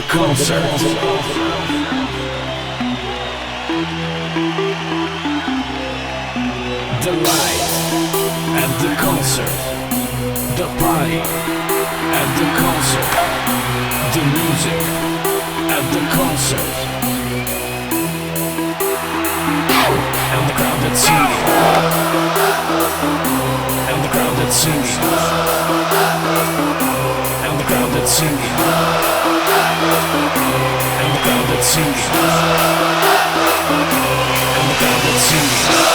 the concert. The light at the concert. The party at the concert. The music at the concert. And the crowd that's singing. And the crowd that's singing. And the crowd that's singing. And the crowd that's singing. And the crowd that's singing.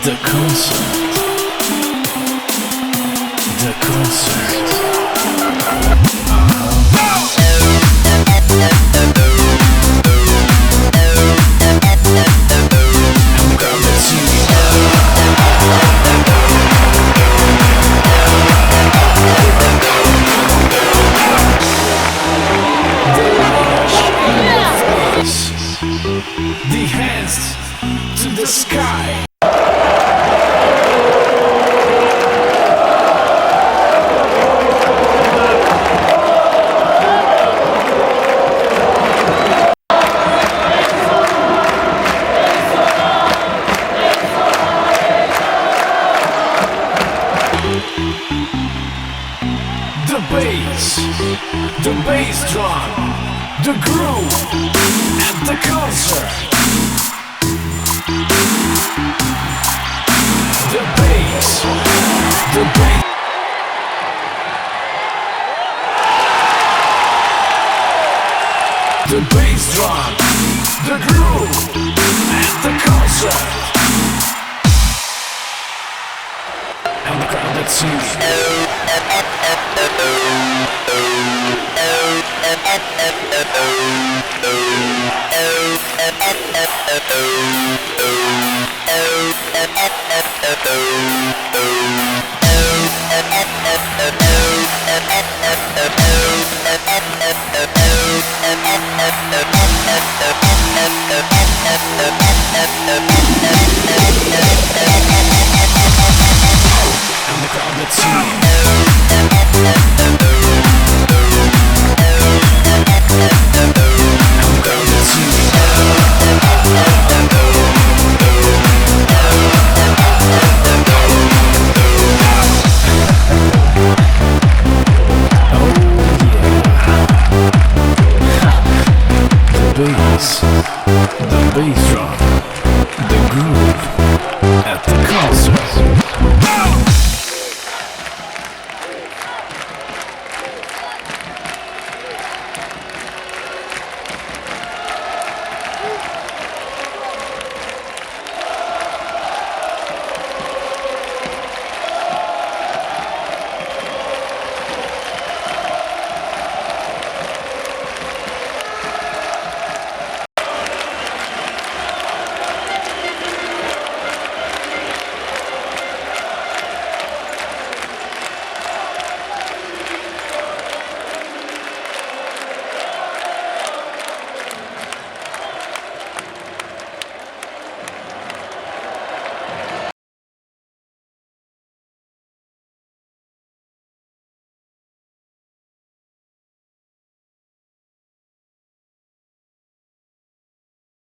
The concert. The concert. The hands to the sky. The bass drum, the groove, and the concert. The bass, the bass. The bass drum, the groove, and the concert. And the crowd that sings. And the crowd that sings. The bass drum.